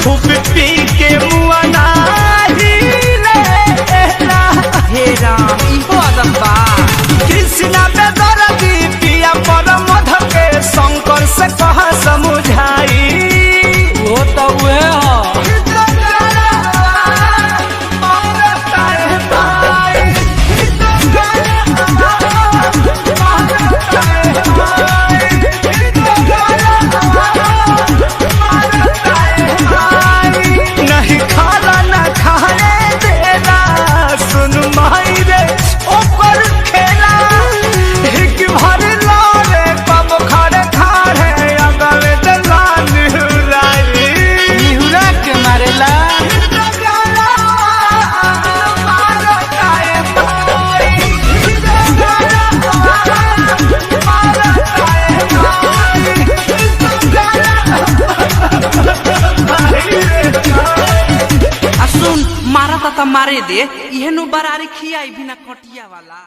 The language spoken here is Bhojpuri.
खूब पी के मुआ नाही लेला। हे राम इहो अदम्बा। कृष्णा पे दर्दी पिया पर मध के शंकर से कह समझाई। वो तो वे हो नहीं खाला ना खाने देना सुन माई रे ऊपर खेला। एक भर लाले कब खड़े खाड़े अगल दला निहुराई। निहुरा के मारेला। सुन मारा ता मारे दे इहेनु बरारी खियाई बिना कटिया वाला।